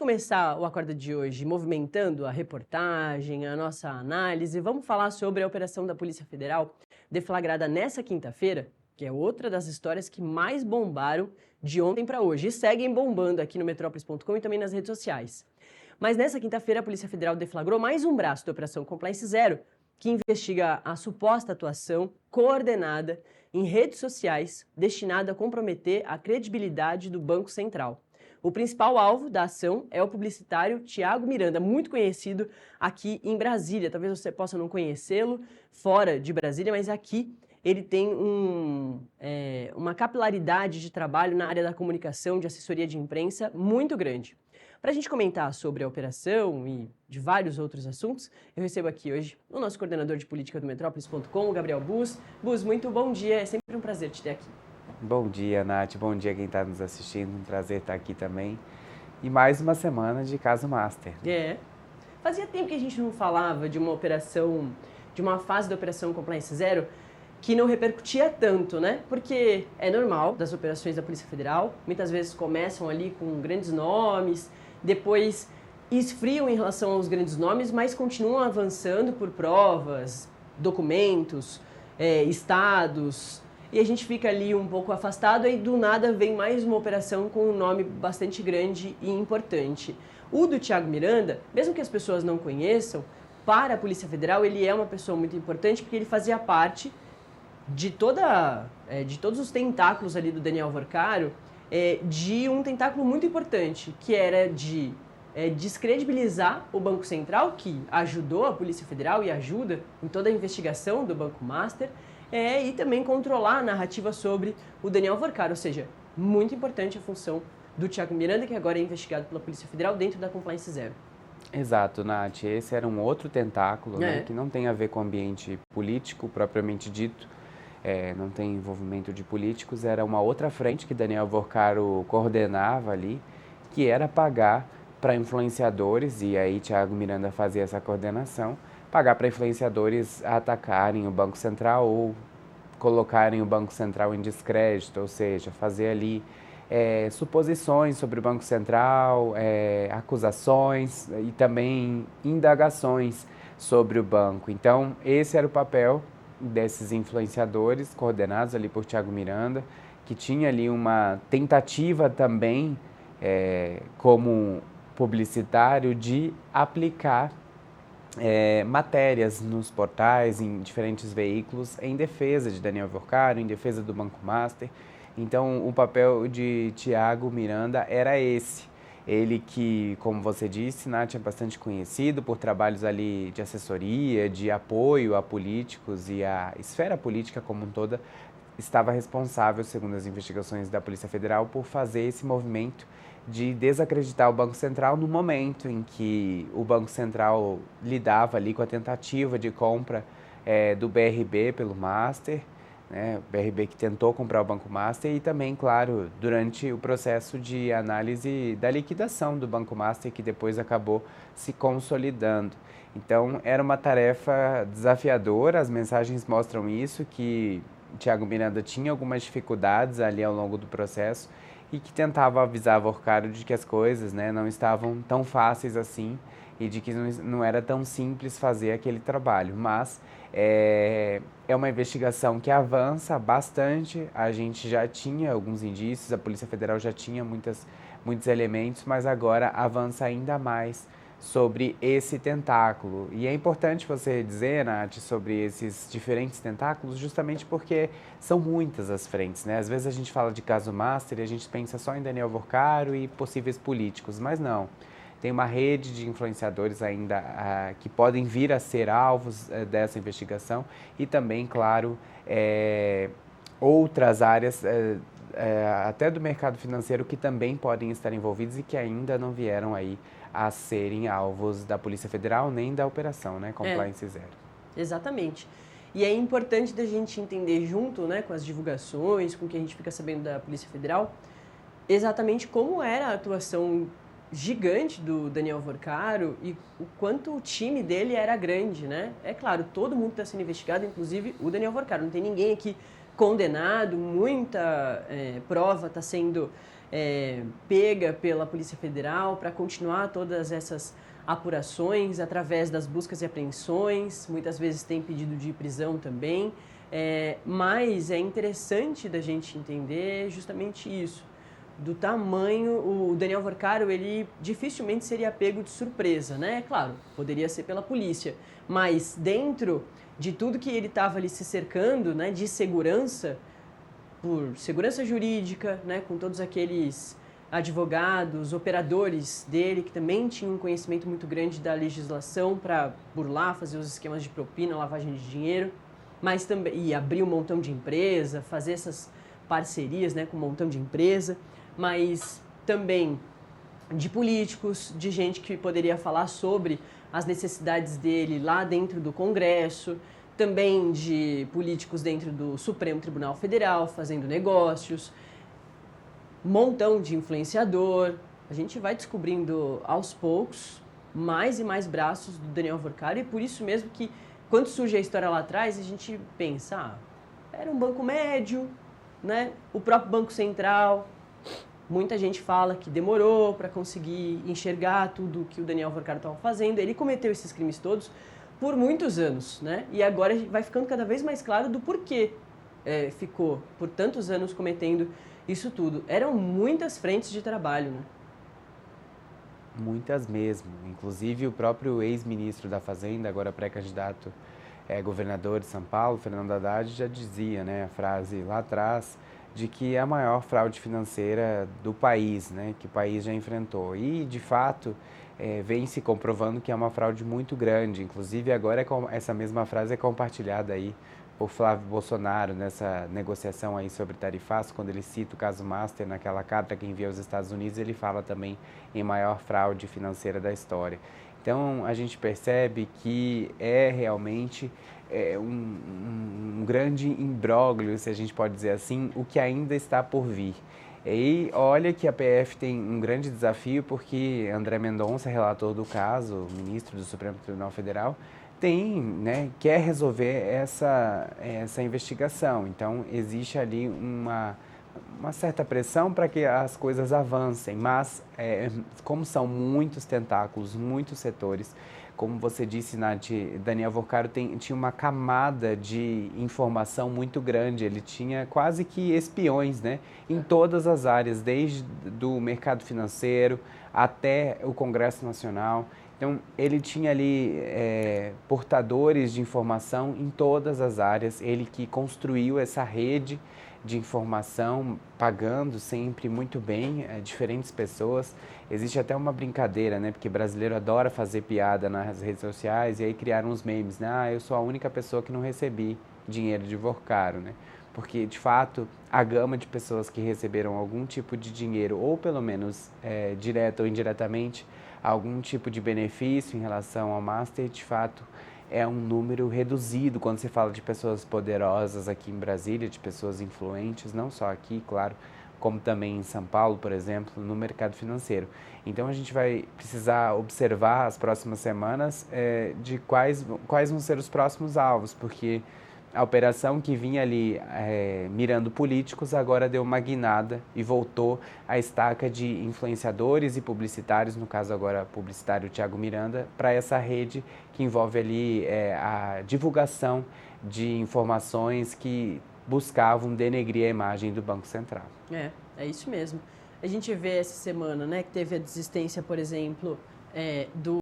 começar o Acorda de hoje movimentando a reportagem, a nossa análise, vamos falar sobre a operação da Polícia Federal deflagrada nessa quinta-feira, que é outra das histórias que mais bombaram de ontem para hoje e seguem bombando aqui no Metrópolis.com e também nas redes sociais. Mas nessa quinta-feira a Polícia Federal deflagrou mais um braço da Operação Compliance Zero, que investiga a suposta atuação coordenada em redes sociais destinada a comprometer a credibilidade do Banco Central. O principal alvo da ação é o publicitário Thiago Miranda, muito conhecido aqui em Brasília. Talvez você possa não conhecê-lo fora de Brasília, mas aqui ele tem uma capilaridade de trabalho na área da comunicação, de assessoria de imprensa muito grande. Para a gente comentar sobre a operação e de vários outros assuntos, eu recebo aqui hoje o nosso coordenador de política do Metrópolis.com, o Gabriel Bus. Bus, muito bom dia, é sempre um prazer te ter aqui. Bom dia, Nath. Bom dia quem está nos assistindo. Um prazer estar aqui também. E mais uma semana de Caso Master. Fazia tempo que a gente não falava de uma operação, de uma fase da Operação Compliance Zero que não repercutia tanto, né? Porque é normal das operações da Polícia Federal, muitas vezes começam ali com grandes nomes, depois esfriam em relação aos grandes nomes, mas continuam avançando por provas, documentos, estados, e a gente fica ali um pouco afastado e do nada vem mais uma operação com um nome bastante grande e importante. O do Thiago Miranda, mesmo que as pessoas não conheçam, para a Polícia Federal ele é uma pessoa muito importante porque ele fazia parte de todos os tentáculos ali do Daniel Vorcaro, de um tentáculo muito importante, que era de descredibilizar o Banco Central, que ajudou a Polícia Federal e ajuda em toda a investigação do Banco Master, e também controlar a narrativa sobre o Daniel Vorcaro, ou seja, muito importante a função do Thiago Miranda, que agora é investigado pela Polícia Federal dentro da Compliance Zero. Exato, Nath. Esse era um outro tentáculo, né, que não tem a ver com o ambiente político propriamente dito, não tem envolvimento de políticos, era uma outra frente que Daniel Vorcaro coordenava ali, que era pagar para influenciadores, e aí Thiago Miranda fazia essa coordenação, pagar para influenciadores atacarem o Banco Central ou colocarem o Banco Central em descrédito, ou seja, fazer ali suposições sobre o Banco Central, acusações e também indagações sobre o banco. Então, esse era o papel desses influenciadores, coordenados ali por Thiago Miranda, que tinha ali uma tentativa também, como publicitário, de aplicar matérias nos portais, em diferentes veículos, em defesa de Daniel Vorcaro, em defesa do Banco Master. Então, o papel de Thiago Miranda era esse. Ele que, como você disse, Nath, é bastante conhecido por trabalhos ali de assessoria, de apoio a políticos e a esfera política como um toda, estava responsável, segundo as investigações da Polícia Federal, por fazer esse movimento de desacreditar o Banco Central no momento em que o Banco Central lidava ali com a tentativa de compra do BRB pelo Master, né, o BRB que tentou comprar o Banco Master, e também, claro, durante o processo de análise da liquidação do Banco Master, que depois acabou se consolidando. Então, era uma tarefa desafiadora, as mensagens mostram isso, que Thiago Miranda tinha algumas dificuldades ali ao longo do processo e que tentava avisar Vorcaro de que as coisas, né, não estavam tão fáceis assim e de que não era tão simples fazer aquele trabalho. Mas é uma investigação que avança bastante, a gente já tinha alguns indícios, a Polícia Federal já tinha muitos elementos, mas agora avança ainda mais sobre esse tentáculo. E é importante você dizer, Nath, sobre esses diferentes tentáculos, justamente porque são muitas as frentes, né? Às vezes a gente fala de caso Master e a gente pensa só em Daniel Vorcaro e possíveis políticos, mas não. Tem uma rede de influenciadores ainda que podem vir a ser alvos dessa investigação e também, claro, outras áreas até do mercado financeiro que também podem estar envolvidos e que ainda não vieram aí a serem alvos da Polícia Federal nem da operação, né, Compliance Zero. Exatamente. E é importante da gente entender junto, né, com as divulgações, com o que a gente fica sabendo da Polícia Federal, exatamente como era a atuação gigante do Daniel Vorcaro e o quanto o time dele era grande, né? É claro, todo mundo está sendo investigado, inclusive o Daniel Vorcaro. Não tem ninguém aqui condenado, muita prova está sendo pega pela Polícia Federal para continuar todas essas apurações através das buscas e apreensões, muitas vezes tem pedido de prisão também, mas é interessante da gente entender justamente isso, do tamanho. O Daniel Vorcaro, ele dificilmente seria pego de surpresa, né? Claro, poderia ser pela polícia, mas dentro de tudo que ele estava ali se cercando, né, de segurança, por segurança jurídica, né, com todos aqueles advogados, operadores dele, que também tinham um conhecimento muito grande da legislação para burlar, fazer os esquemas de propina, lavagem de dinheiro, mas também e abrir um montão de empresa, fazer essas parcerias, né, com um montão de empresa, mas também de políticos, de gente que poderia falar sobre as necessidades dele lá dentro do Congresso, também de políticos dentro do Supremo Tribunal Federal, fazendo negócios, um montão de influenciador. A gente vai descobrindo aos poucos mais e mais braços do Daniel Vorcaro, e por isso mesmo que quando surge a história lá atrás, a gente pensa, era um banco médio, né? O próprio Banco Central. Muita gente fala que demorou para conseguir enxergar tudo que o Daniel Vorcaro estava fazendo. Ele cometeu esses crimes todos por muitos anos, né? E agora vai ficando cada vez mais claro do porquê ficou por tantos anos cometendo isso tudo. Eram muitas frentes de trabalho, né? Muitas mesmo. Inclusive o próprio ex-ministro da Fazenda, agora pré-candidato governador de São Paulo, Fernando Haddad, já dizia, né, a frase lá atrás, de que é a maior fraude financeira do país, né, que o país já enfrentou. E, de fato, vem se comprovando que é uma fraude muito grande. Inclusive, agora essa mesma frase é compartilhada aí por Flávio Bolsonaro nessa negociação aí sobre tarifaço, quando ele cita o caso Master naquela carta que envia aos Estados Unidos, ele fala também em maior fraude financeira da história. Então, a gente percebe que é realmente um grande imbróglio, se a gente pode dizer assim, o que ainda está por vir. E olha que a PF tem um grande desafio, porque André Mendonça, relator do caso, ministro do Supremo Tribunal Federal, quer resolver essa investigação. Então, existe ali uma certa pressão para que as coisas avancem, mas como são muitos tentáculos, muitos setores, como você disse, Nath, Daniel Vorcaro tinha uma camada de informação muito grande, ele tinha quase que espiões, né, em todas as áreas, desde do mercado financeiro até o Congresso Nacional. Então, ele tinha ali portadores de informação em todas as áreas, ele que construiu essa rede de informação, pagando sempre muito bem diferentes pessoas. Existe até uma brincadeira, né? Porque brasileiro adora fazer piada nas redes sociais, e aí criaram uns memes, né? Eu sou a única pessoa que não recebi dinheiro de Vorcaro, né? Porque, de fato, a gama de pessoas que receberam algum tipo de dinheiro, ou pelo menos direto ou indiretamente, algum tipo de benefício em relação ao Master, de fato, é um número reduzido quando se fala de pessoas poderosas aqui em Brasília, de pessoas influentes, não só aqui, claro, como também em São Paulo, por exemplo, no mercado financeiro. Então, a gente vai precisar observar as próximas semanas de quais vão ser os próximos alvos, porque a operação que vinha ali mirando políticos agora deu uma guinada e voltou à estaca de influenciadores e publicitários, no caso agora publicitário Thiago Miranda, para essa rede que envolve ali a divulgação de informações que buscavam denegrir a imagem do Banco Central. É isso mesmo. A gente vê essa semana, né, que teve a desistência, por exemplo, do